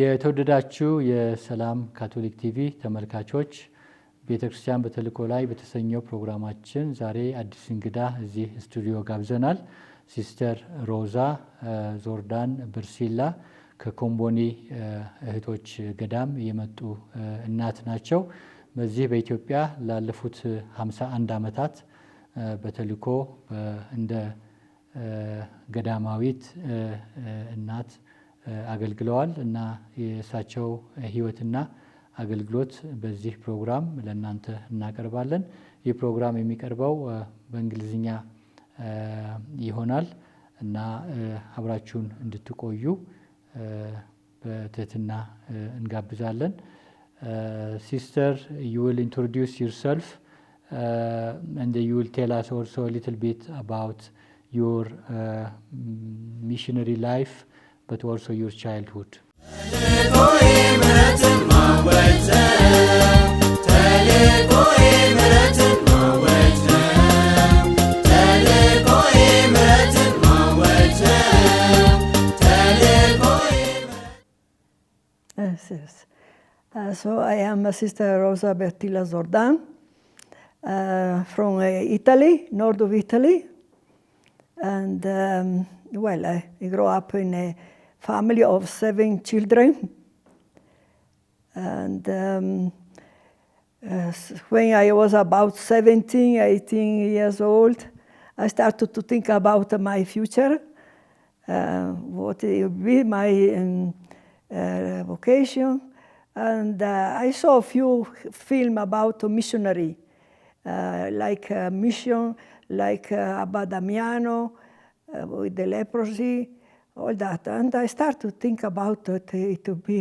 የተወደዳችሁ የሰላም ካቶሊክ ቲቪ ተመልካቾች ቤተክርስቲያን በተልዕኮ ላይ በተሰኘው ፕሮግራማችን ዛሬ አዲስ እንግዳ እዚህ ስቱዲዮ ጋብዘናል። ሲስተር ሮዛ ዞርዳን በርሲላ ከኮምቦኒ እህቶች ገዳም የመጡ እናት ናቸው። በዚህ በኢትዮጵያ ላለፉት 51 ዓመታት በተልዕኮ እንደ ገዳማዊት እናት አገልግለዋል እና የእሳቸው ህይወትና አገልግሎት በዚህ ፕሮግራም ለእናንተ እናቀርባለን። ይህ ፕሮግራም የሚቀርበው በእንግሊዝኛ ይሆናል እና አብራችሁን እንድትቆዩ በትህትና እንጋብዛለን። Sister, you will introduce yourself and you will tell us also a little bit about your missionary life, but also your childhood. Yes. So I am Sister Rosa Sordan from Italy, north of Italy. And I grew up in a family of 7 children. And when I was about 17, 18 years old, I started to think about my future, what will be my vocation. And I saw a few films about missionary, like mission, like Abba Damiano with the leprosy, all that. And I started to think about it would be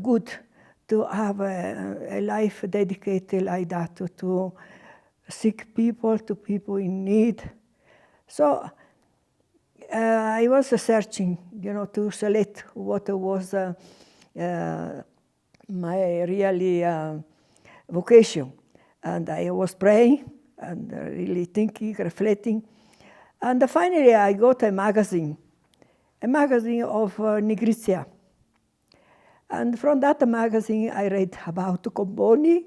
good to have a life dedicated like that, to sick people, to people in need. So I was searching, to select what was my really vocation. And I was praying and really thinking, reflecting. And finally I got a magazine of Nigrizia. And from that magazine I read about Comboni,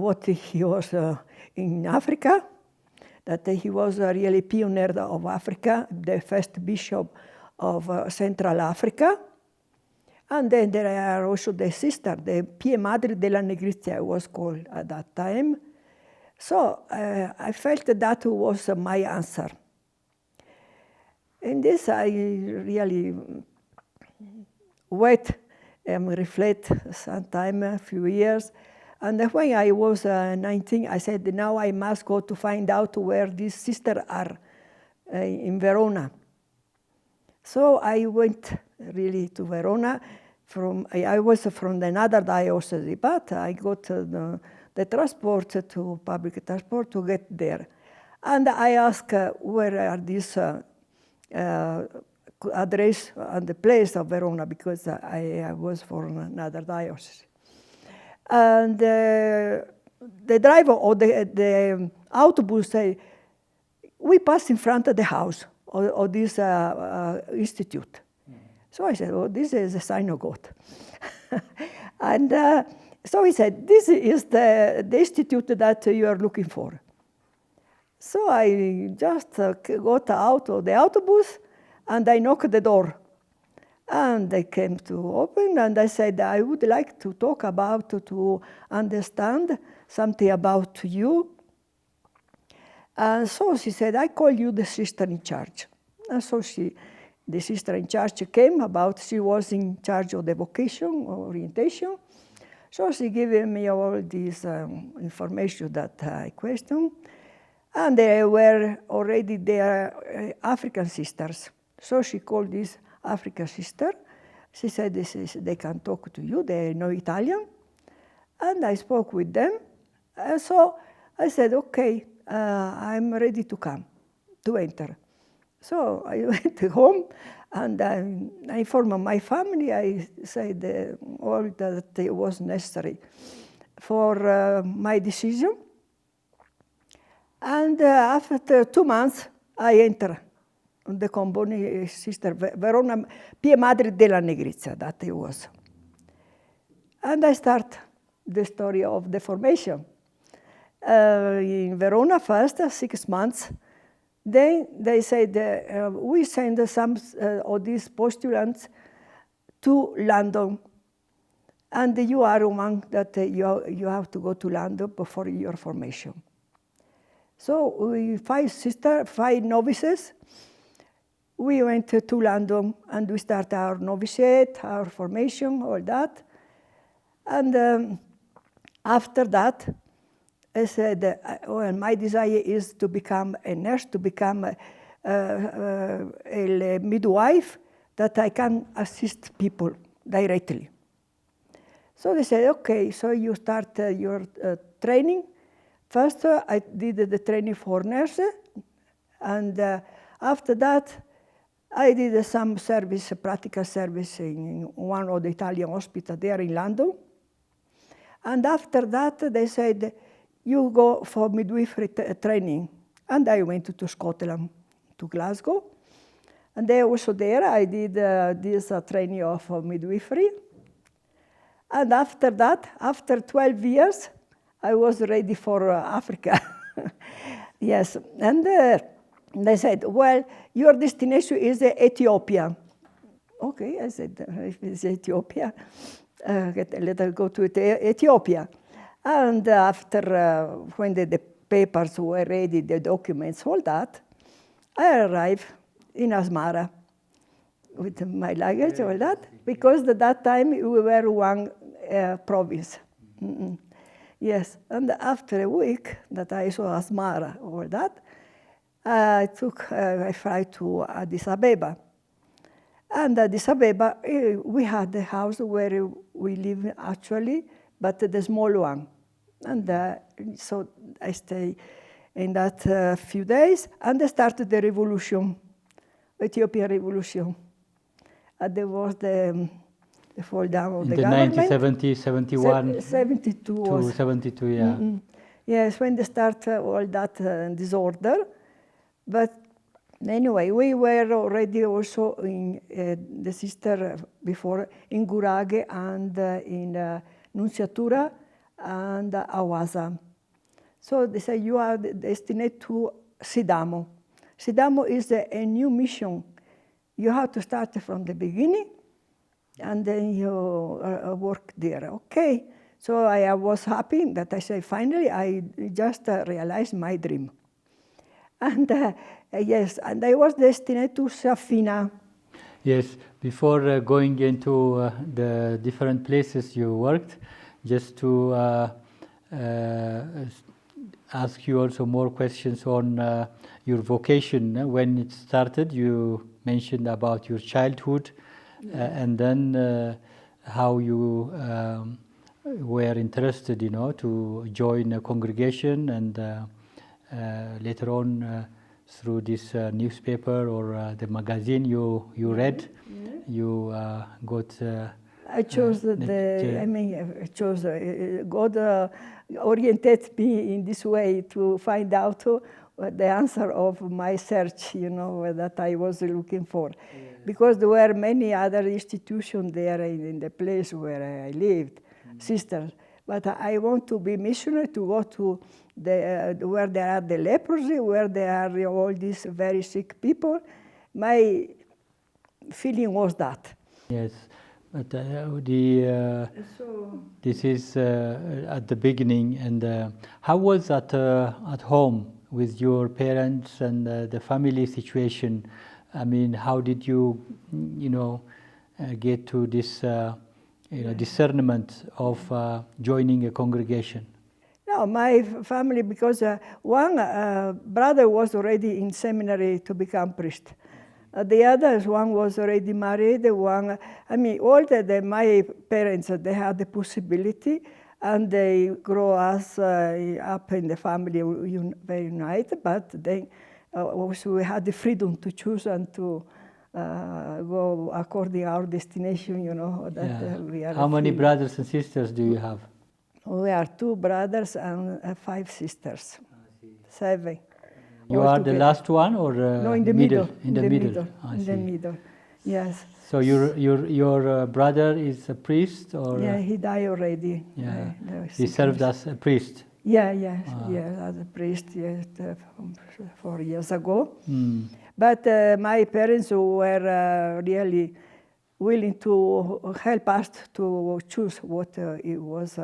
what he was in Africa, that he was a really pioneer of Africa, the first bishop of Central Africa. And then there are also the sister, the Pie Madre della Nigrizia was called at that time. So I felt that was my answer. In this I really wait and reflect sometime, a few years. And when I was 19, I said, now I must go to find out where these sisters are in Verona. So I went really to Verona. I was from another diocese, but I got the transport to public transport to get there. And I asked where are these address and the place of Verona, because I was from another diocese. And the driver or the autobus said, we passed in front of the house of this institute. So I said, this is a sign of God. And so he said, this is the institute that you are looking for. So I just got out of the autobus and I knocked the door. And they came to open and I said, I would like to talk about, to understand something about you. And so she said, I call you the sister in charge. And so the sister in charge came about, she was in charge of the vocation, orientation. So she gave me all this information that I questioned. And they were already there African sisters. So she called this African sister. She said, they can talk to you, they know Italian. And I spoke with them. So I said, okay, I'm ready to come, to enter. So I went home and I informed my family. I said all that was necessary for my decision. And after 2 months, I entered the Comboni sister, Verona, Pia Madre della Negrizia, that it was. And I start the story of the formation. In Verona first, 6 months. Then they said, we send some of these postulants to London. And you are one that you have to go to London before your formation. So we 5 novices, we went to London and we start our novitiate, our formation, all that. And after that, I said, well, my desire is to become a nurse, to become a midwife, that I can assist people directly. So they said, okay, so you start your training. First, I did the training for nurses, and after that, I did some service, practical service in one of the Italian hospitals there in London. And after that, they said, you go for midwifery training. And I went to Scotland, to Glasgow. And also there, I did this training of midwifery. And after that, after 12 years, I was ready for Africa. Yes, and they said, well, your destination is Ethiopia. Okay, I said, if it's Ethiopia, let us go to Ethiopia. And after, when the papers were ready, the documents, all that, I arrived in Asmara with my luggage, all that, because at that time we were one province. Yes, and after a week that I saw Asmara, all that, I flew to Addis Ababa. And Addis Ababa, we had a house where we live actually, but the small one. And so I stayed in that few days, and I started the revolution, Ethiopian revolution. There was the fall down of the government. 1970, 71? 72 was. 72, yeah. Mm-hmm. Yes, when they start all that disorder. But anyway, we were already also in the sister before in Gurage and in Nunciatura and Awasa. So they say you are destined to Sidamo. Sidamo is a new mission. You have to start from the beginning, and then you work there. Okay. So I was happy that I say finally I just realized my dream. And yes, and I was destined to Safina. Yes, before going into the different places you worked, just to ask you also more questions on your vocation. When it started, you mentioned about your childhood, and then how you were interested, to join a congregation, and later on through this newspaper or the magazine you read, you got. I chose God oriented me in this way to find out the answer of my search, that I was looking for. Yeah. Because there were many other institutions there in the place where I lived, sisters. But I want to be missionary, to go to where there are the leprosy, where there are all these very sick people. My feeling was that. Yes. But this is at the beginning, and how was at home with your parents and the family situation? I mean, how did you, get to this, discernment of joining a congregation? No, my family, because one brother was already in seminary to become priest. The others, one was already married, my parents, they had the possibility, and they grow us up in the family very united, but then also we had the freedom to choose and to go according to our destination, we are. How many brothers and sisters do you have? We are 2 brothers and 5 sisters. 7. You are the last one, or no, in the middle. In the middle. In the middle. Yes. So your brother is a priest, or yeah, he died already. Yeah, he served as a priest. Yeah, as a priest, 4 years ago. But my parents were really willing to help us to choose what it was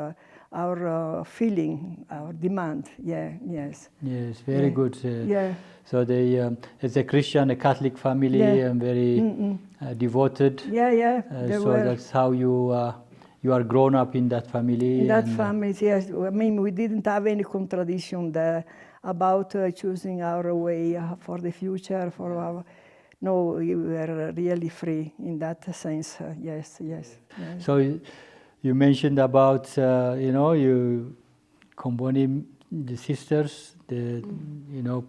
our feeling, our demand. Yes, very good. So they, it's a Christian, a Catholic family, and very devoted. So that's how you are grown up in that family. In that family, yes. I mean, we didn't have any contradiction there about choosing our way for the future. No, we were really free in that sense. Yes. So you mentioned about you combining the sisters.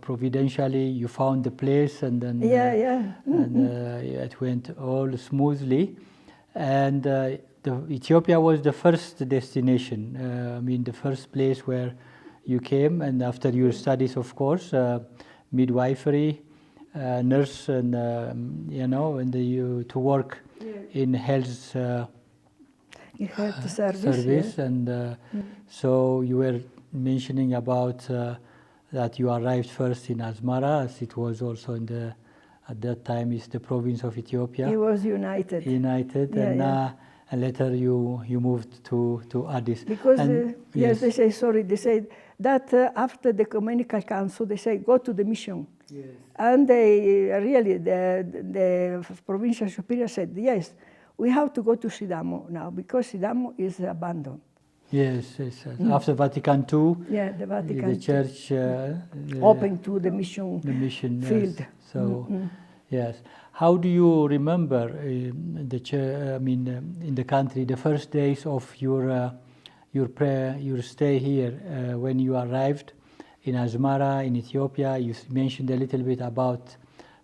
Providentially you found the place, and then and it went all smoothly. And Ethiopia was the first destination. The first place where you came, and after your studies, of course, midwifery, nurse, and to work in health. Health service. And so you were mentioning about that you arrived first in Asmara, as it was also at that time is the province of Ethiopia. It was united, and later you moved to Addis. Because they say that after the Ecumenical Council, they say go to the mission. Yes. And they really, the provincial superior said, yes, we have to go to Sidamo now, because Sidamo is abandoned. Yes. After Vatican II, the Vatican the church open to the mission field. Yes. So, yes. How do you remember in the country the first days of your stay here when you arrived in Asmara in Ethiopia? You mentioned a little bit about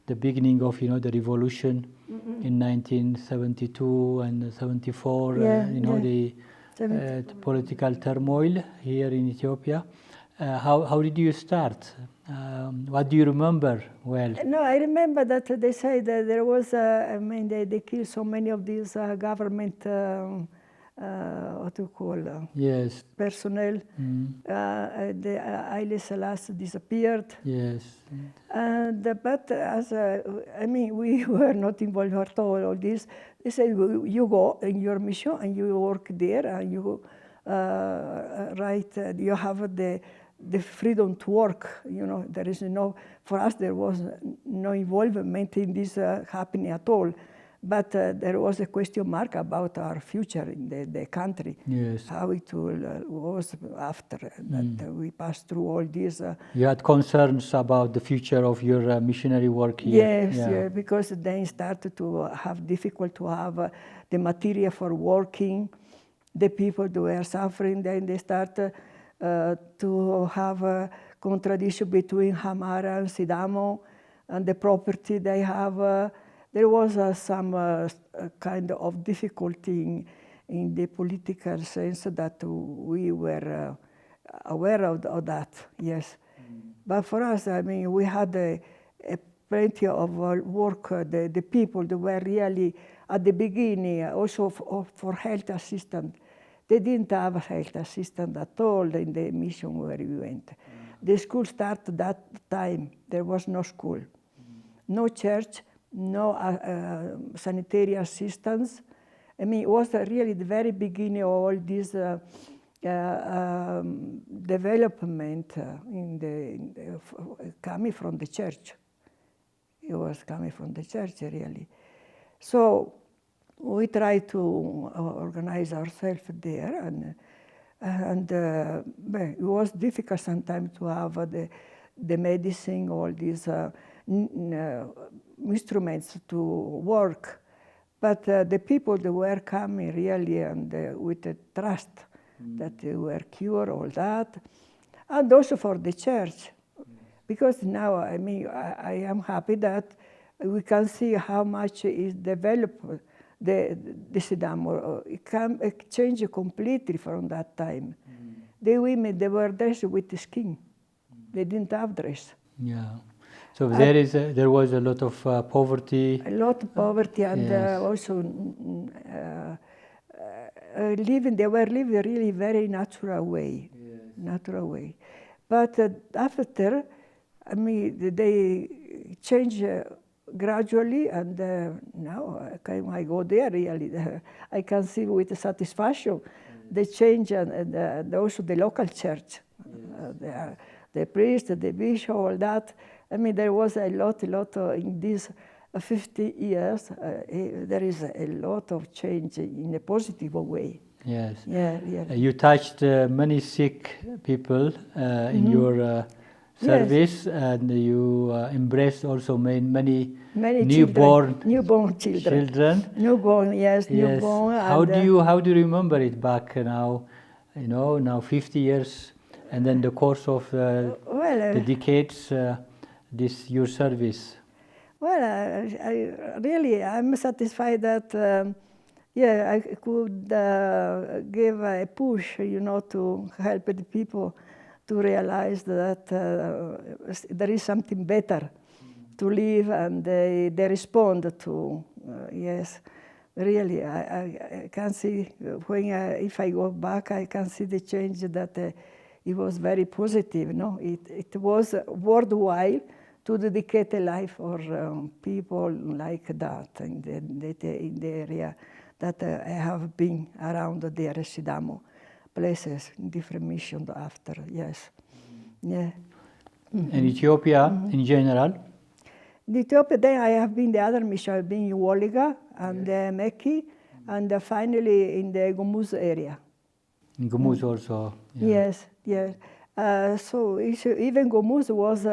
the beginning of the revolution in 1972 and 74. The political turmoil here in Ethiopia. How did you start? What do you remember well? No, I remember that they say that there was, they killed so many of these government, personnel. The Haile Selassie disappeared. Yes. But we were not involved at all this. They said, you go in your mission and you work there, and you you have the freedom to work. There is for us there was no involvement in this happening at all. But there was a question mark about our future in the country. Yes. How it was after that we passed through all this. You had concerns about the future of your missionary work here. Yes, because they started to have difficult to have the material for working. The people who were suffering, then they started to have a contradiction between Hamara and Sidamo and the property they have. There was some kind of difficulty in the political sense that we were aware of that, yes. But for us, we had plenty of work. The people that were really at the beginning, also for health assistance. They didn't have a health assistant at all in the mission where we went. The school started that time. There was no school, no church, no sanitary assistance. It was really the very beginning of all this development coming from the church. It was coming from the church, really. So we tried to organize ourselves there, and it was difficult sometimes to have the medicine, all these instruments to work. But the people that were coming really and with the trust that they were cured, all that, and also for the church. Because now, I am happy that we can see how much is developed the Sidamo. It can change completely from that time. The women, they were dressed with the skin. They didn't have dress. Yeah. So there was a lot of poverty. A lot of poverty, and Yes. also they were living really very natural way. Yes. Natural way. But after, I mean, they changed gradually, and now I go there, really, I can see with satisfaction the change, and also the local church, the priest, the bishop, all that. I mean, there was a lot in these 50 years, there is a lot of change in a positive way. Yes. Yeah, yeah. You touched many sick people in your service, and you embraced also many newborn children. Newborn, yes, newborn. How do you remember it back now? You know, now 50 years, and then the course of the decades, your service. Well, I'm satisfied that I could give a push, to help the people to realize that there is something better to live, and they respond to. Yes, really, I can see if I go back, I can see the change that it was very positive. No, it was worthwhile to dedicate a life for people like that in the area that I have been around there, Sidamo, places, different missions after, yes. Yeah. In Ethiopia, in general? In Ethiopia, then I have been the other mission, I've been in Woliga and Meki, and finally in the Gumuz area. In Gumuz also? Yeah. Yes. So even Gumuz was,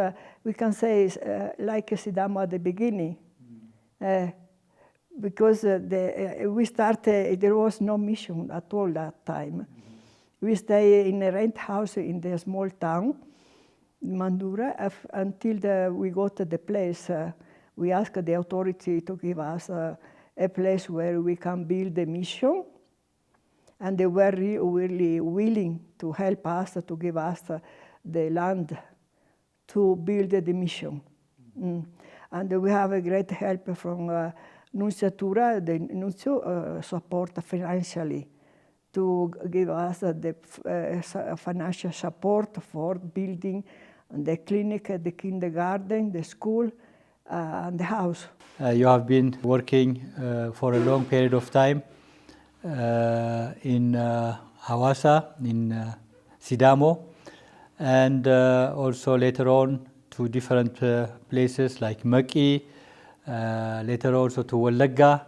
we can say, like Sidamo at the beginning. Because we started, there was no mission at all that time. We stayed in a rent house in the small town, Mandura, until we got to the place. We asked the authority to give us a place where we can build a mission. And they were really willing to help us, to give us the land to build the mission. And we have a great help from Nunciatura, the Nuncio support financially to give us the financial support for building the clinic, the kindergarten, the school, and the house. You have been working for a long period of time in Hawassa, in Sidamo, and also later on to different places like Maki, later also to Wallagga.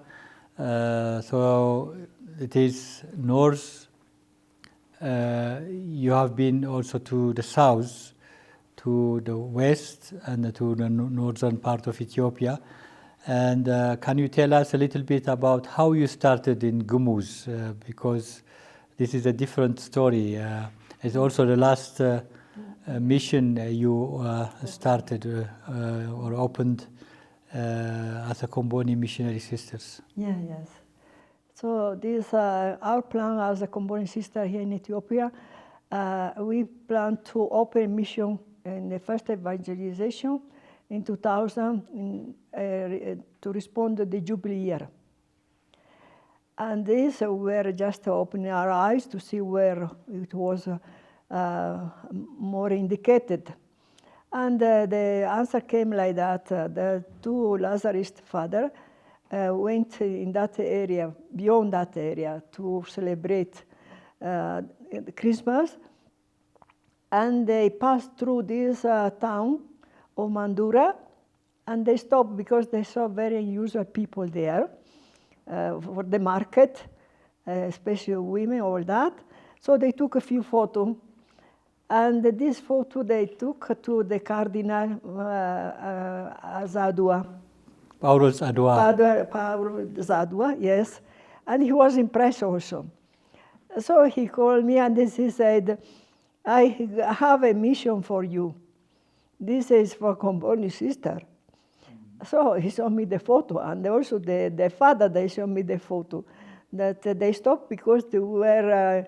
So it is north. You have been also to the south, to the west, and to the northern part of Ethiopia. And can you tell us a little bit about how you started in Gumuz? Because this is a different story. It's also the last mission you started or opened as a Comboni Missionary Sisters. Yes. So this our plan as a Comboni sister here in Ethiopia. We plan to open a mission in the first evangelization in 2000 to respond to the Jubilee year. And this we're just opening our eyes to see where it was more indicated. And the answer came like that. The two Lazarist fathers went in that area, beyond that area, to celebrate Christmas. And they passed through this town of Mandura, and they stopped because they saw very unusual people there for the market, especially women, all that. So they took a few photos, and this photo they took to the Cardinal Zadua. Paulo Zadua. Paulo Zadua, yes. And he was impressed also. So he called me and he said, I have a mission for you. This is for Comboni sister. So he showed me the photo, and also the father, they showed me the photo. That they stopped because they were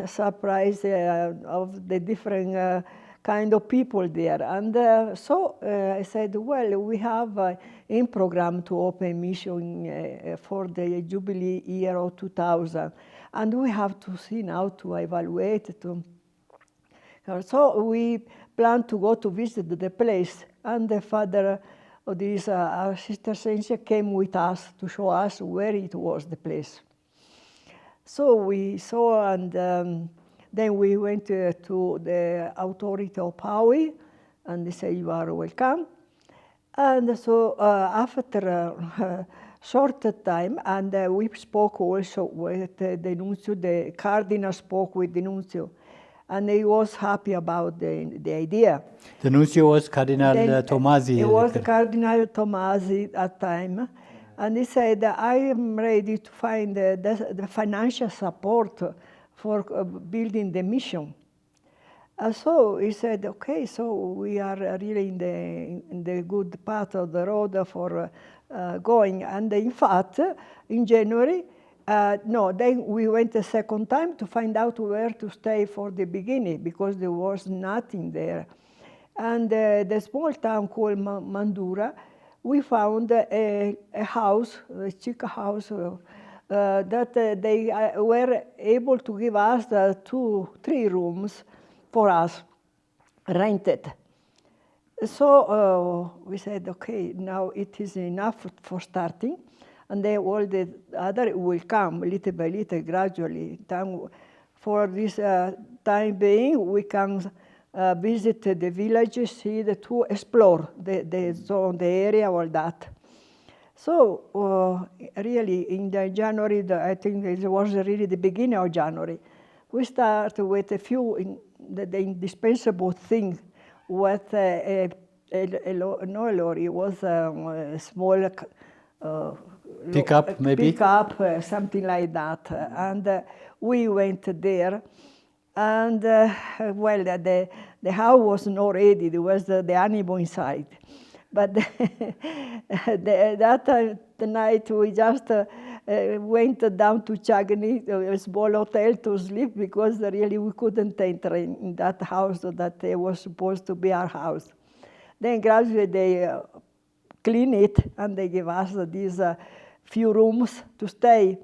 surprised of the different kind of people there. And so I said, well, we have in program to open mission for the Jubilee year of 2000. And we have to see now to evaluate. So we plan to go to visit the place. And the father of this, our sister Cynthia, came with us to show us where it was, the place. So we saw, and then we went to the authority of Paui, and they said, you are welcome. And so after a short time, and we spoke also with the nuncio, the cardinal spoke with the nuncio, and he was happy about the idea. The nuncio was Cardinal Tomasi. It was Cardinal Tomasi at the time. And he said, I am ready to find the financial support for building the mission. So he said, okay, so we are really in the good path of the road for going. And in fact, in January, then we went a second time to find out where to stay for the beginning, because there was nothing there. And the small town called Mandura, we found a house, a chic house, that they were able to give us 2-3 rooms for us, rented. So we said, okay, now it is enough for starting, and then all the other will come little by little, gradually. For this time being, we can visit the villages, to explore the zone, the area, all that. So really, in the January, I think it was really the beginning of January, we start with a few the indispensable things. With no lorry, it was a small pickup, maybe? Pickup, something like that. And we went there. And well, the house was not ready. There was the animal inside. But that night we just went down to Chagni, a small hotel, to sleep, because really we couldn't enter in that house that was supposed to be our house. Then gradually they clean it, and they give us these few rooms to stay.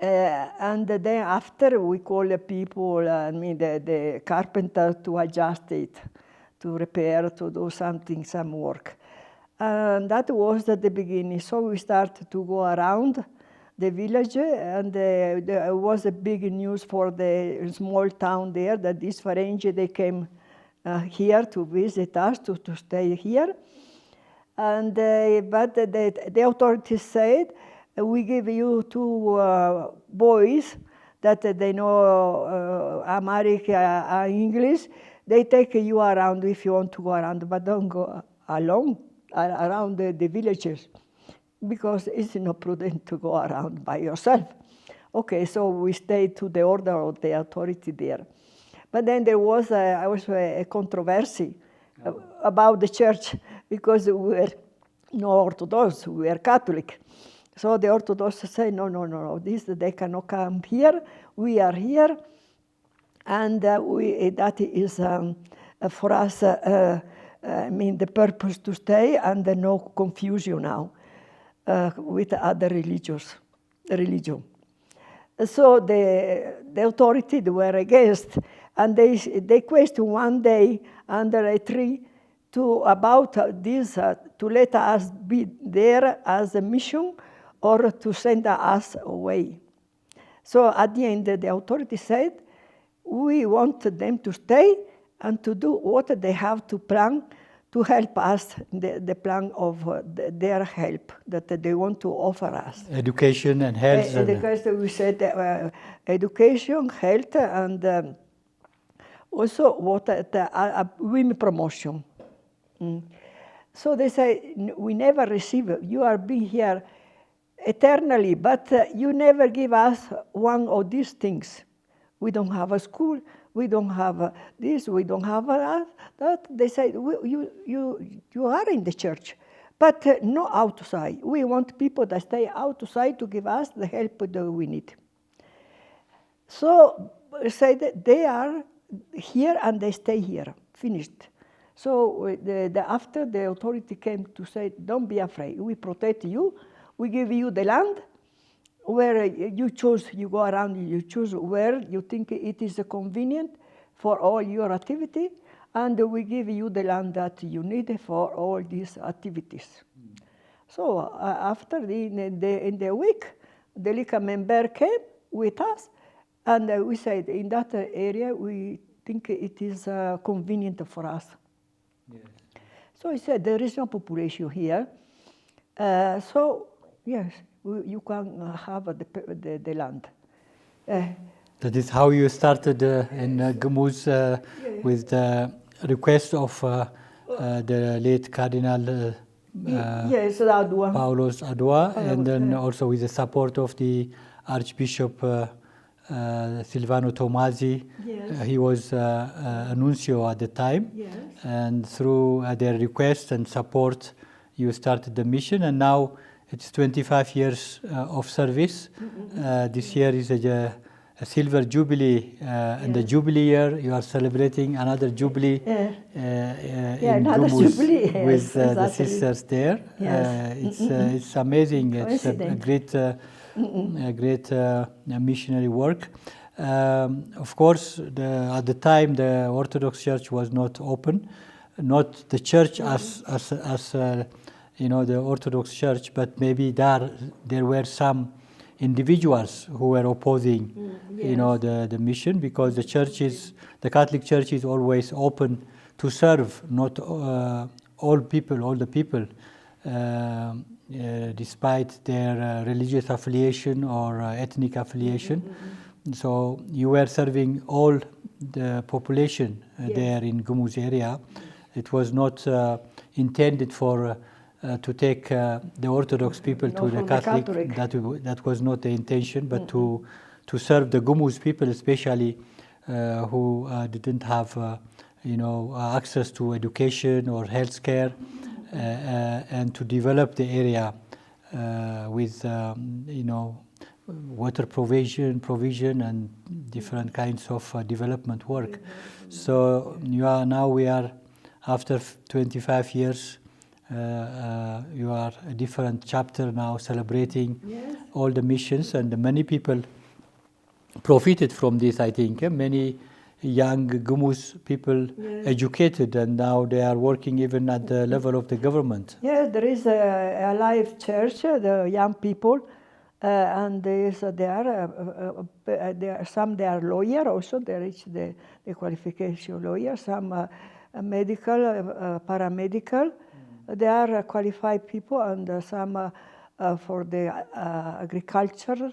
And then after we call the people, the carpenter, to adjust it, to repair, to do some work. And that was at the beginning. So we started to go around the village, and there was a big news for the small town there that these Ferengi, they came here to visit us, to stay here. And but the authorities said, we give you 2 boys that they know Amharic and English. They take you around if you want to go around, but don't go alone around the villages, because it's not prudent to go around by yourself. Okay, so we stayed to the order of the authority there. But then there was also a controversy about the church, because we were not Orthodox, we were Catholic. So the Orthodox say, no, they cannot come here, we are here, and that is for us, the purpose to stay, and no confusion now with other religion. So the authority, they were against, and they questioned one day under a tree about this, to let us be there as a mission, or to send us away. So at the end, the authority said, we want them to stay and to do what they have to plan to help us, the plan of their help that they want to offer us. Education and health. Education, we said education, health, and also women promotion. So they say, we never receive, you are being here eternally, but you never give us one of these things. We don't have a school, we don't have this, we don't have that. They say, you are in the church, but not outside. We want people that stay outside to give us the help that we need. So say that they are here and they stay here, finished. So after the authority came to say, don't be afraid, we protect you, we give you the land, where you choose, you go around, you choose where you think it is convenient for all your activity, and we give you the land that you need for all these activities. So after in the week, the LICA member came with us, and we said in that area we think it is convenient for us. Yes. So he said there is no population here, so yes, you can have the land. That is how you started in Gumuz with the request of the late Cardinal yes, Adwa. Paulos Adwa, and then also with the support of the Archbishop Silvano Tomasi. Yes. He was a nuncio at the time, yes. And through their request and support, you started the mission, and now it's 25 years of service. This year is a silver jubilee, and the jubilee year you are celebrating another jubilee in Gumuz with the sisters there. Yes. It's amazing. It's a great missionary work. Of course, at the time the Orthodox Church was not open, not the church as the Orthodox Church, but maybe there were some individuals who were opposing, the mission, because the Catholic Church is always open to serve, not all the people, despite their religious affiliation or ethnic affiliation. So you were serving all the population there in Gumuz area. It was not intended for to take the Orthodox people to the Catholic. That was not the intention, but to serve the Gumuz people, especially who didn't have access to education or health care, and to develop the area with water provision and different kinds of development work. So we are after 25 years. You are a different chapter now, celebrating all the missions, and many people profited from this. I think many young Gumuz people educated, and now they are working even at the level of the government. Yes, there is a live church. The young people, and there are some. They are lawyer also. They reach the qualification lawyer. Some medical, paramedical. They are qualified people, and some for the agriculture,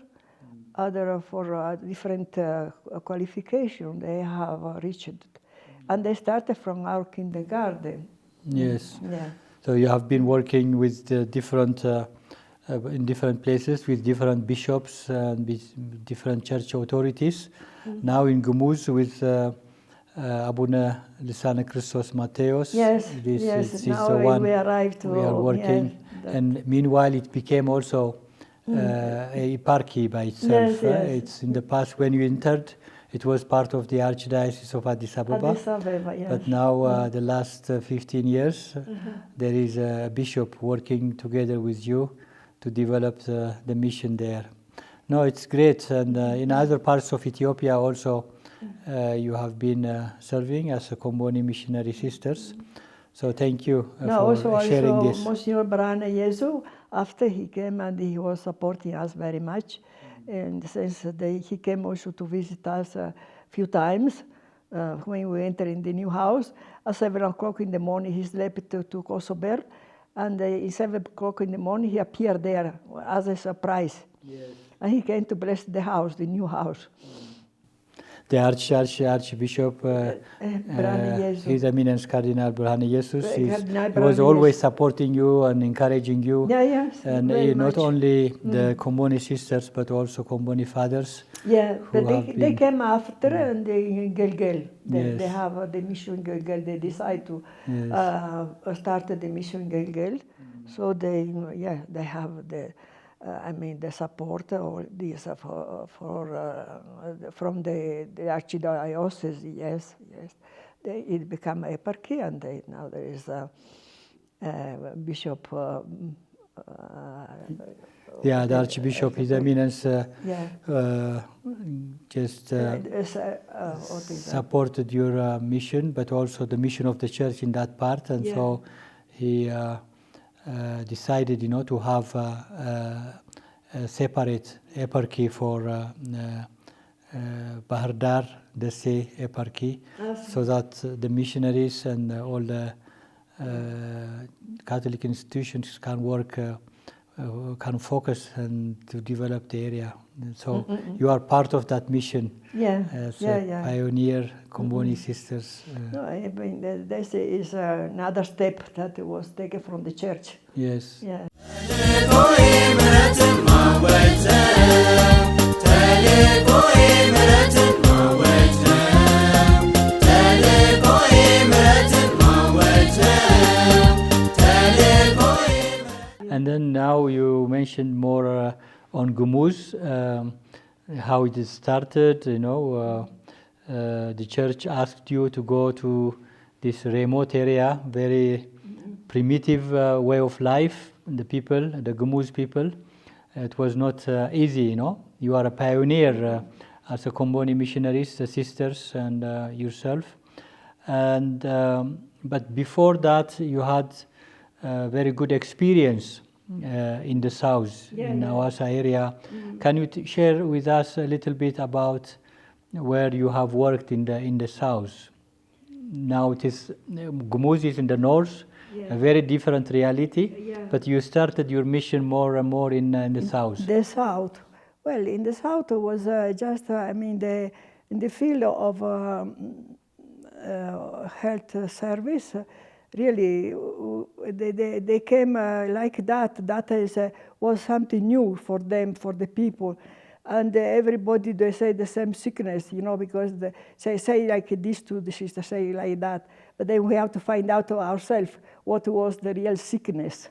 other for different qualification they have reached. And they started from our kindergarten. Yes. Yeah. So you have been working with the different, in different places with different bishops and with different church authorities. Now in Gumuz with Abuna Lisana Christos Mateos. Yes, this is now the one we arrived to, we are working. And meanwhile it became also a eparchy by itself. Yes. It's in the past when you entered, it was part of the Archdiocese of Addis Ababa. Yes. But now the last 15 years there is a bishop working together with you to develop the mission there. No, it's great. And in other parts of Ethiopia also you have been serving as a Komboni missionary sisters. So thank you for sharing this. Monsignor Brana Yesu, after he came and he was supporting us very much, in the sense that he came also to visit us a few times when we entered in the new house. At 7 o'clock in the morning he slept to Kosober, and at 7 o'clock in the morning he appeared there as a surprise. Yes. And he came to bless the house, the new house. The Archbishop, His Eminence Cardinal Brhane Jesus, he was always supporting you and encouraging you. And not only the Komboni sisters, but also Komboni fathers. Yeah, but they came after and in Gilgil. They have the mission in Gilgil. They decide to start the mission in Gilgil. So they have the support or this from the archdiocese. Yes. It became eparchy, and now there is a bishop. The Archbishop, His Eminence, supported your mission, but also the mission of the church in that part, and so he decided, to have a separate eparchy for Bahar Dar, Desse eparchy, so that the missionaries and all the Catholic institutions can work, can focus and to develop the area. So you are part of that mission as a pioneer, Comboni sisters. No, this is another step that was taken from the church. Yes. Yeah. And then now you mentioned more on Gumuz, how it started. The church asked you to go to this remote area, very primitive way of life. The people, the Gumuz people, it was not easy. You are a pioneer as a Comboni missionaries, the sisters and yourself. And but before that, you had very good experience in the south, in Hawassa area. Can you share with us a little bit about where you have worked in the south? Now it is Gumuz is in the north, a very different reality. But you started your mission more and more in the south. The south, well, in the south was just in the field of health service. Really, they came like that. That was something new for them, for the people. And everybody, they say the same sickness, because they say like this to the sister, say like that. But then we have to find out ourselves what was the real sickness.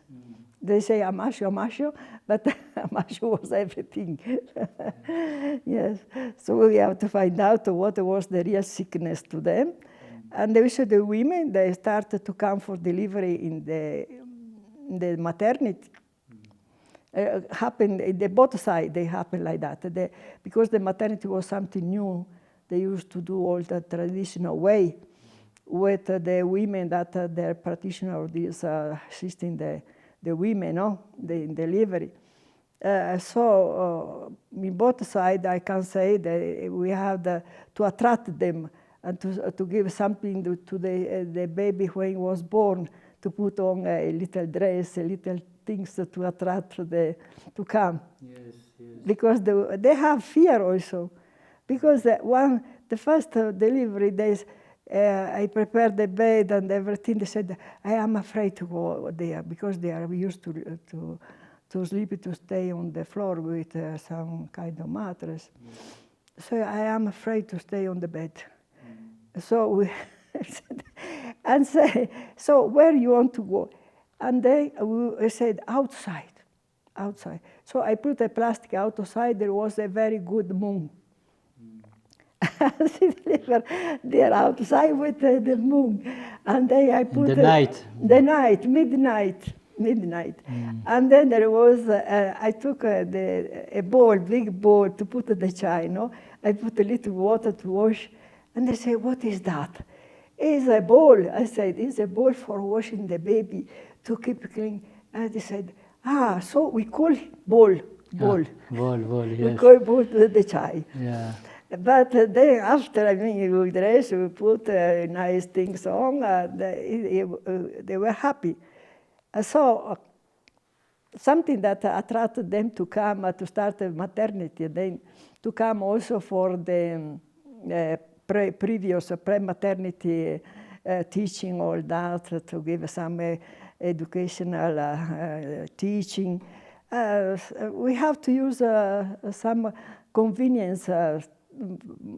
They say amasho, but amasho was everything. Yes, so we have to find out what was the real sickness to them. And also the women, they started to come for delivery in the maternity. Happened in the both sides, they happened like that. Because the maternity was something new, they used to do all the traditional way with the women that their practitioner is assisting the women, in delivery. So in both sides, I can say that we have to attract them and to give something to the baby when he was born, to put on a little dress, a little things to attract to come. Yes. Because they have fear also. Because the first delivery days, I prepared the bed and everything. They said, I am afraid to go there because they are used to sleep, to stay on the floor with some kind of mattress. So I am afraid to stay on the bed. So we and say, so where you want to go? And they said, outside. So I put a plastic outside. There was a very good moon. They're outside with the moon. And then I put midnight. And then there was, I took a big bowl to put the chai, I put a little water to wash. And they say, what is that? It's a bowl. I said, it's a bowl for washing the baby to keep clean. And they said, so we call it bowl. Bowl, yes. We call bowl the chai. Yeah. But then after, we dress, we put nice things on, they were happy. So something that attracted them to come to start a maternity, then to come also for the previous pre-maternity teaching, all that, to give some educational teaching. We have to use some convenience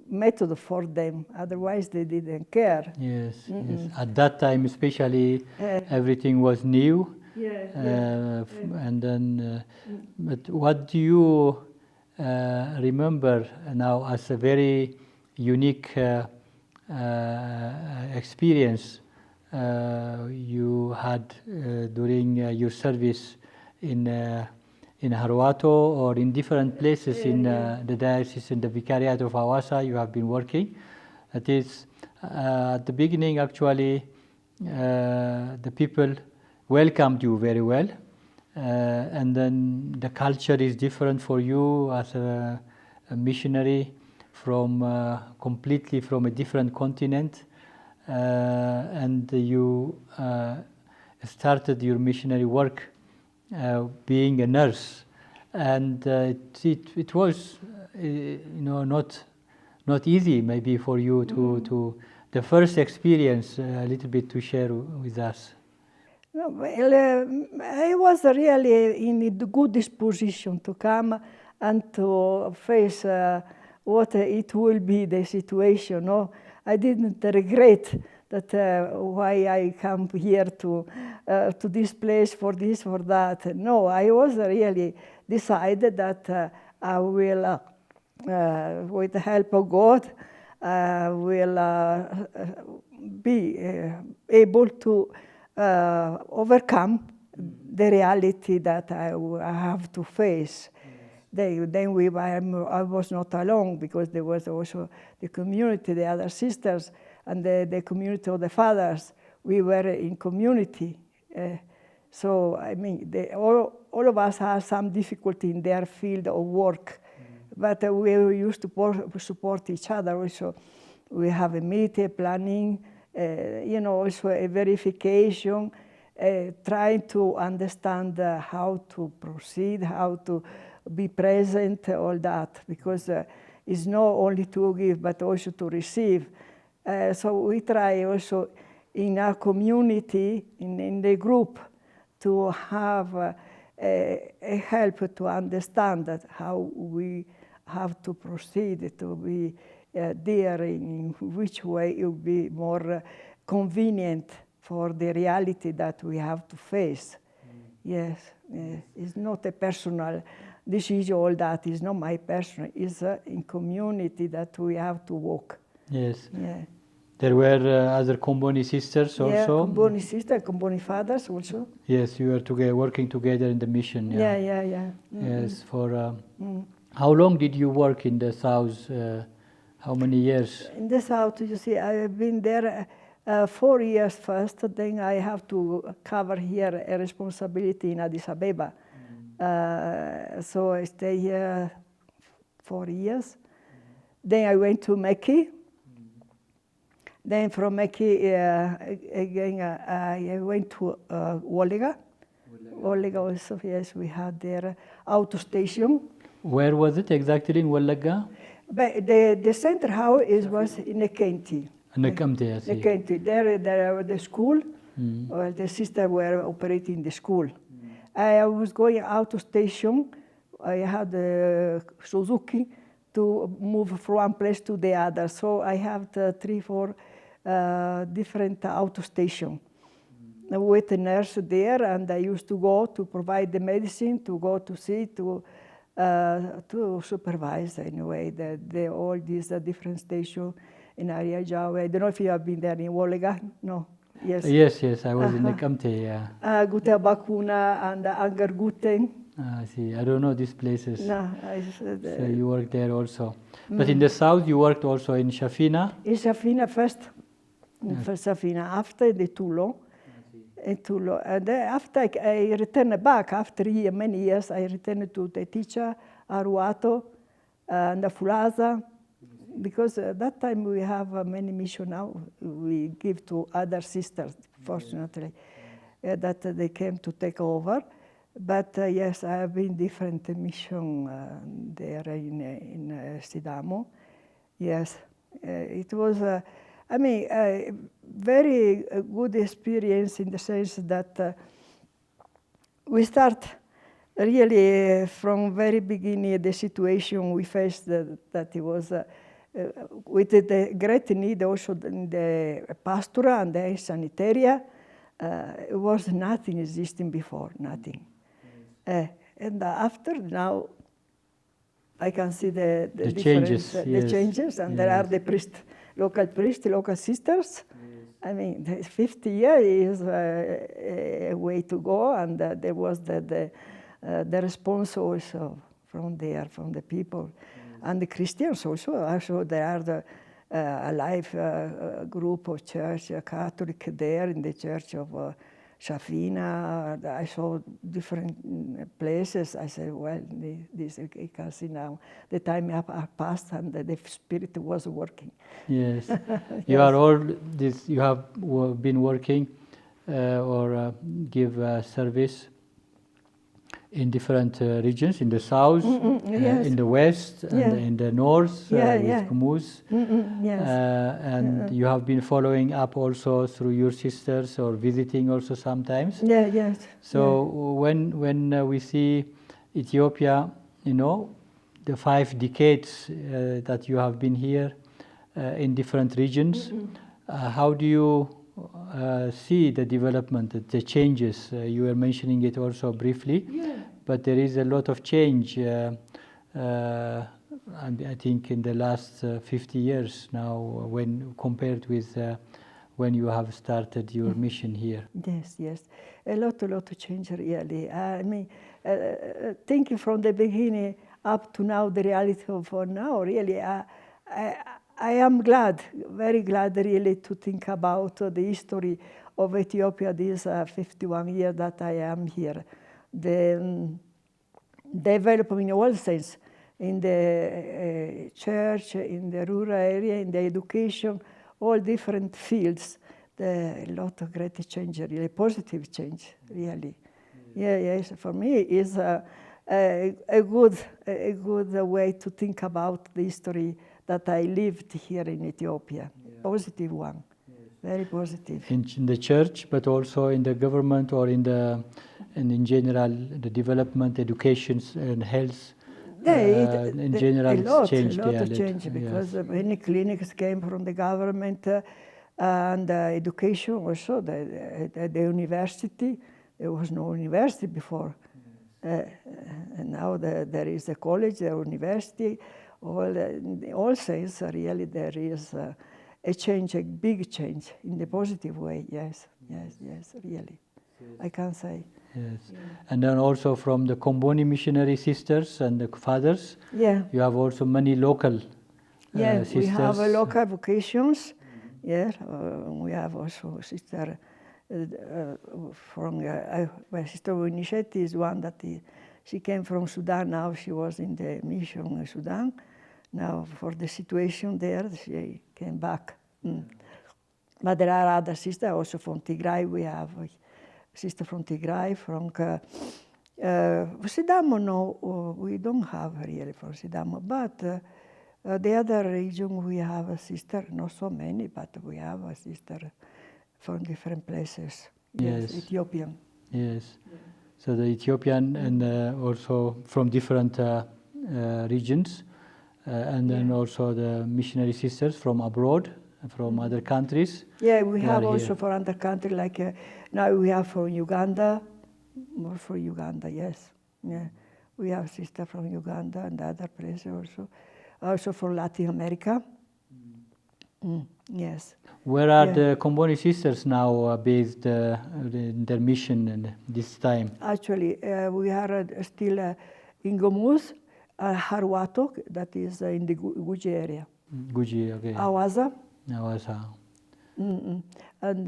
method for them, otherwise they didn't care. Yes. At that time especially, everything was new. And then, but what do you remember now as a very unique experience you had during your service in Harwato or in different places in the diocese, in the Vicariate of Hawassa you have been working? That is, at the beginning actually the people welcomed you very well, and then the culture is different for you as a missionary from completely from a different continent, and you started your missionary work being a nurse, and it was not easy maybe for you to the first experience a little bit to share with us. No, well, I was really in a good disposition to come and to face what it will be the situation. No, I didn't regret that why I come here to this place for this, for that. No, I was really decided that I will, with the help of God, will be able to overcome the reality that I have to face. I was not alone, because there was also the community, the other sisters, and the community of the fathers. We were in community. So, I mean, all of us have some difficulty in their field of work, but we used to support each other also. We have a meeting, planning, also a verification, trying to understand how to proceed, how to be present, all that, because it's not only to give, but also to receive. So we try also in our community, in the group, to have a help to understand that how we have to proceed, to be there, in which way it will be more convenient for the reality that we have to face. Yes, it's not a personal decision, all that is not my personal, it's in community that we have to walk. Yes. Yeah. There were other Comboni sisters also? Yeah, Comboni sisters, Comboni fathers also. Yes, you were together, working together in the mission. Yeah. Mm-hmm. Yes, for how long did you work in the south? How many years? In the south, you see, I have been there 4 years first, then I have to cover here a responsibility in Addis Ababa. So I stay here 4 years. Then I went to Mekki. Then from Mekki, again, I went to Wollega. Wollega also, yes, we had their auto station. Where was it exactly in Wollega? But the center house was in Nekenti. Nekenti, I see. Nekenti. There was the school. Well, the sisters were operating the school. I was going auto station. I had Suzuki to move from one place to the other. So I have 3-4 different auto stations with a nurse there, and I used to go to provide the medicine, to go to see, to supervise anyway all these different stations in Area Jawa. I don't know if you have been there in Wollega. No. Yes. Yes. I was in Nekemte. Yeah. Gute Bakuna and Angerguten. I see. I don't know these places. No, so you worked there also. But in the south, you worked also in Shafina? In Shafina first. First Shafina, after the Tulo. In Tulo. And then after I returned back, after many years, I returned to the teacher, Aruato, and the Fulaza. Because at that time we have many missions now. We give to other sisters, fortunately, that they came to take over. But yes, I have been different mission there in Sidamo. Yes, it was, a very good experience in the sense that we start really from very beginning the situation we faced that it was with the great need also in the pastoral and the sanitaria, It was nothing existing before, nothing. And after now, I can see the changes, the changes, and there are the local sisters. I mean, 50 years is a way to go, and there was the response also from the people, and the Christians also. Also, there are a live group of church, Catholic there in the church of Shafina. I saw different places. I said, well, this I can see now. The time have passed and the Spirit was working. Yes. Yes. You are all this. You have been working or give service in different regions, in the south, yes. in the west, and in the north with Gumuz. Yes. And you have been following up also through your sisters or visiting also sometimes. Yeah, yes. So when we see Ethiopia, you know, the 5 decades that you have been here in different regions, how do you see the development, the changes? You were mentioning it also briefly, but there is a lot of change, I think, in the last 50 years now, when compared with when you have started your mission here. Yes. A lot of change, really. I mean, thinking from the beginning up to now, the reality of now, really, I am glad, very glad, really, to think about the history of Ethiopia these 51 years that I am here. The development in all sense, in the church, in the rural area, in the education, all different fields. A lot of great change, really positive change, really. Yes. For me, it's a good way to think about the history that I lived here in Ethiopia. Positive one, very positive. In the church, but also in the government or in general, the development, education, and health. In general, a lot of change because many clinics came from the government and education also. The university, there was no university before, and now there is a college, the university. All sense, really, there is a change, a big change in the positive way. Yes, really, I can say. Yes, and then also from the Comboni missionary sisters and the fathers. You have also many local sisters. We have local vocations. We have also sister from my sister Winnichet is one that she came from Sudan. Now she was in the mission in Sudan. Now for the situation there, she came back. But there are other sisters also from Tigray. We have a sister from Tigray, from Sidamo. No, we don't have really from Sidamo. But the other region we have a sister, not so many, but we have a sister from different places. Yes, Ethiopian. Yes. So the Ethiopian and also from different regions, and then also the missionary sisters from abroad, from other countries. We have also here. From other countries, like now we have from Uganda, more from Uganda, yes. We have sisters from Uganda and other places also. Also from Latin America. Yes. Where are the Comboni sisters now based in their mission in this time? Actually, we are still in Gumuz, Harwato, that is in the Guji area. Guji, okay. Awaza. And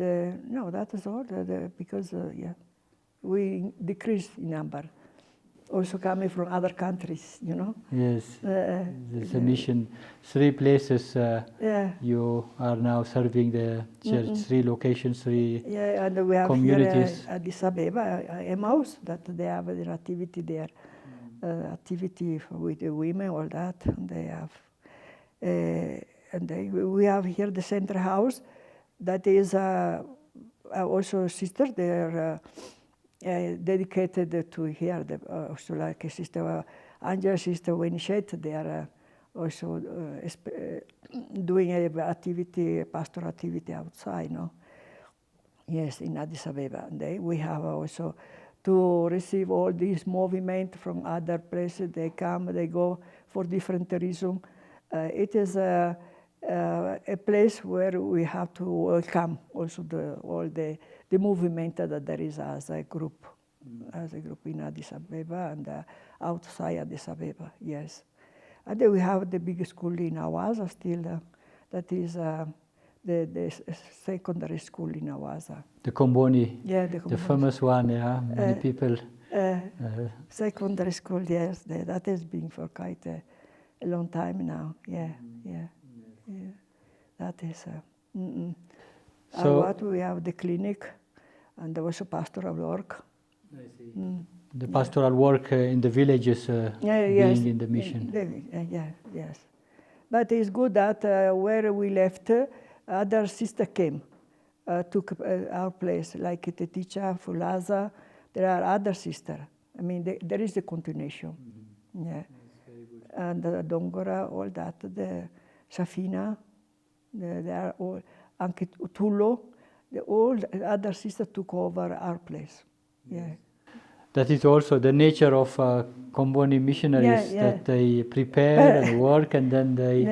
no, that is all, because we decreased in number. Also coming from other countries, you know. Yes, there's a mission. 3 places you are now serving the church. 3 locations, 3 and we have communities. Here Addis Abeba, Emmaus, that they have an activity there, activity with the women, all that. And they have, we have here the center house, that is also a sister. They are dedicated to here, also like a sister Angela, sister Winnichet. They are also doing a activity, pastoral activity outside, no? Yes, in Addis Ababa. We have also to receive all these movement from other places. They come, they go for different reasons. It is a place where we have to welcome also all the movement that there is as a group in Addis Ababa and outside Addis Ababa, yes. And then we have the big school in Awaza still, that is the secondary school in Awaza. The Komboni, yeah, the famous one, yeah, many people. Secondary school, yes, that has been for quite a long time now, yeah. That is, so what we have the clinic and also pastoral work. I see. The pastoral work in the villages, yes, being in the mission. Yes. But it's good that where we left, other sister came, took our place, like the teacher, Fulaza. There are other sisters. I mean, there is a continuation. Mm-hmm. Yeah. And Dongora, all that, the Safina, they are all, Anke Tullo, all the other sisters took over our place. Yeah. That is also the nature of Komboni missionaries, that they prepare and work and then they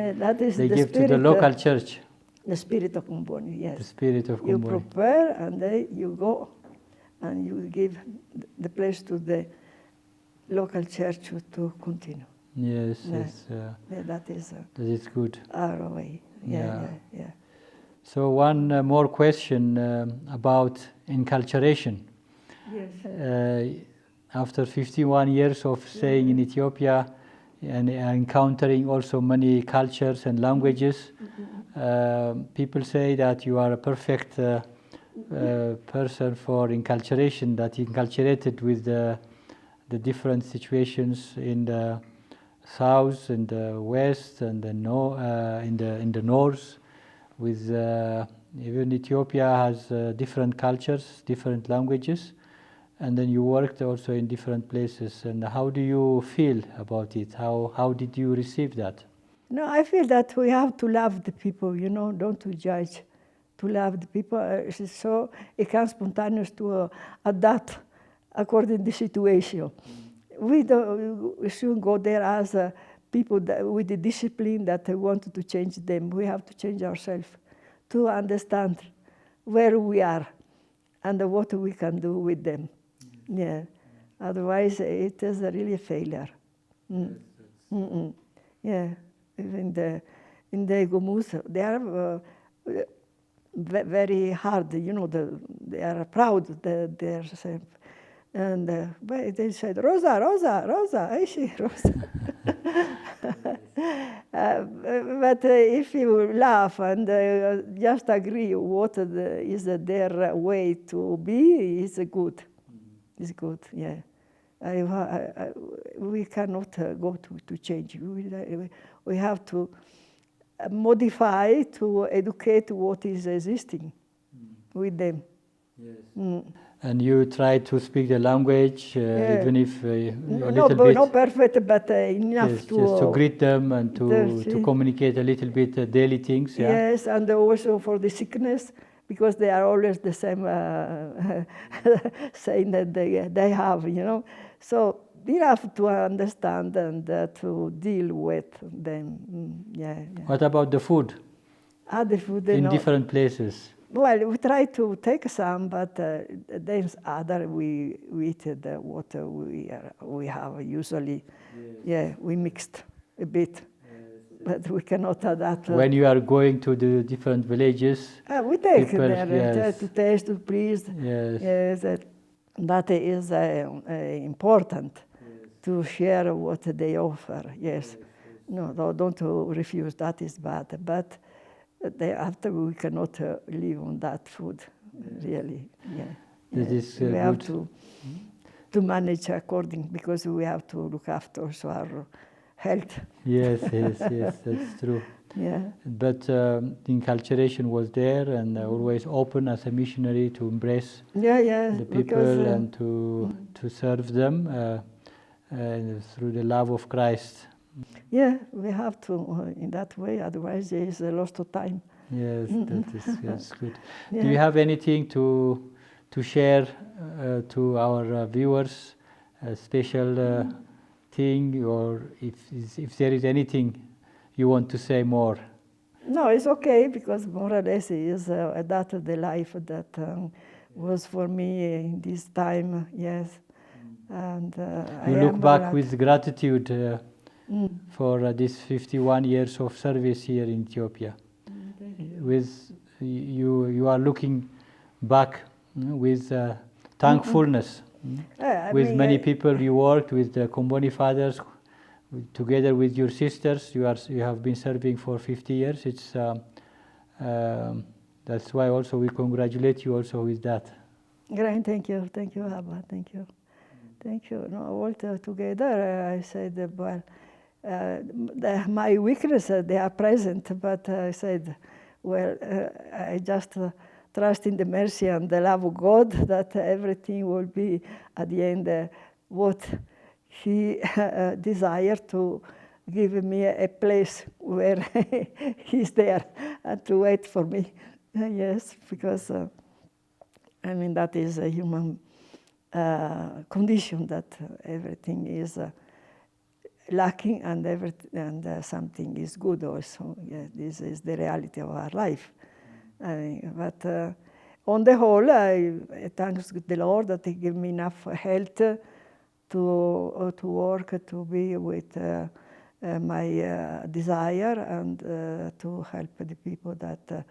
give to the local church. The spirit of Komboni, yes. The spirit of Komboni. You prepare and then you go and you give the place to the local church to continue. Yes. That is good. Our way. Yeah. So one more question about inculturation. Yes. After 51 years of staying in Ethiopia and encountering also many cultures and languages, people say that you are a perfect person for inculturation, that inculturated with the different situations in the south, in the west, and in the north. With even Ethiopia has different cultures, different languages. And then you worked also in different places. And how do you feel about it? How did you receive that? No, I feel that we have to love the people, don't to judge, to love the people. So it comes spontaneous to adapt according to the situation. We shouldn't go there as people with the discipline that want to change them. We have to change ourselves to understand where we are and what we can do with them. Yeah. Otherwise, it is really a failure. Yeah. In the Gumuz, they are very hard. They are proud. They're and they said, Rosa, Aishi, Rosa. But if you laugh and just agree what is their way to be, it's good. It's good, yeah. We cannot go to change. We have to modify, to educate what is existing with them. Yes. And you try to speak the language, even if a little bit. Not perfect, but enough just to greet them and to communicate a little bit daily things. Yeah? Yes, and also for the sickness, because they are always the same saying that they have, So we have to understand and to deal with them. What about the food? The food in different places. Well, we try to take some, but there's other we eat what we have usually. Yes. Yeah, we mixed a bit, but we cannot adapt. When you are going to the different villages, we take there to taste, to please. Yes. That is important to share what they offer. Yes. No, don't refuse. That is bad, but. After we cannot live on that food, really. Yeah. This is we good. have to manage according, because we have to look after also our health. Yes, that's true. Yeah. But the inculturation was there and always open as a missionary to embrace the people and to serve them through the love of Christ. Yeah, we have to in that way, otherwise there is a loss of time. Yes, that's good. Yeah. Do you have anything to share to our viewers, a special thing, or if there is anything you want to say more? No, it's okay, because more or less it is that of the life that was for me in this time, yes. And you look back with gratitude for this 51 years of service here in Ethiopia. With you are looking back with thankfulness. With many people you worked with, the Comboni fathers, together with your sisters. You have been serving for 50 years. It's that's why also we congratulate you also with that. Great, thank you, Abba, thank you. No, all together, I said, well, my weakness, they are present, but I said, well, I just trust in the mercy and the love of God that everything will be at the end what He desired to give me a place where He's there and to wait for me. Yes, because I mean that is a human condition, that everything is lacking and something is good also. Yeah, this is the reality of our life. But on the whole, I thank the Lord that He gave me enough health to work, to be with my desire, and to help the people that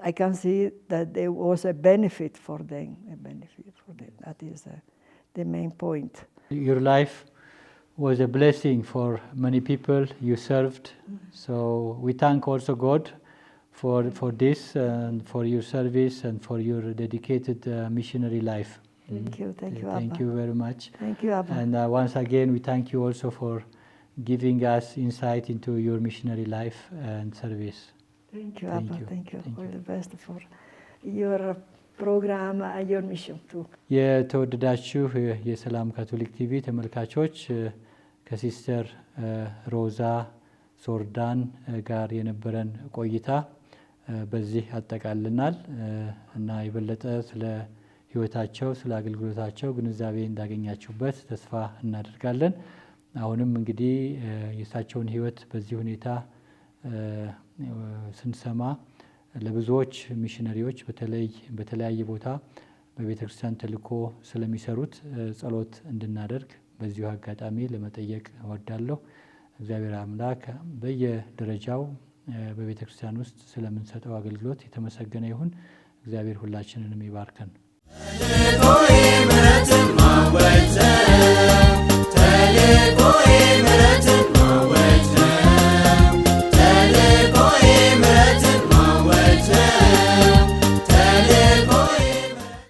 I can see that there was a benefit for them. That is the main point. Your life was a blessing for many people you served. So we thank also God for this and for your service and for your dedicated missionary life. Thank you, Abba. Thank you very much. Thank you, Abba. And once again, we thank you also for giving us insight into your missionary life and service. Thank you, Abba. Thank you. All the best for your program and your mission too. የተወደዳችሁ የሰላም ካቶሊክ ቲቪ ተመልካቾች ከሲስተር ሮዛ ሶርዳን ጋር የነበረን ቆይታ በዚህ አጠቃልናል እና የበለጠ ስለ ህይወታቸው ስለ አገልግሎታቸው ግንዛቤ እንዳገኛችሁበት ተስፋ እናደርጋለን። አሁንም እንግዲህ የሳቸውን ህይወት በዚህ ሁኔታ ስንሰማ ለብዙዎች ሚሽነሪዎች በተለያየ ቦታ በቤተክርስቲያን ተልዕኮ ስለሚሰሩት ጸሎት እንድናደርግ በዚሁ አጋጣሚ ለመጠየቅ እወዳለሁ። እግዚአብሔር አምላክ በየደረጃው በቤተክርስቲያን ውስጥ ስለምንሰጠው አገልግሎት የተመሰገነ ይሁን። እግዚአብሔር ሁላችንንም ይባርከን። ተልዕኮ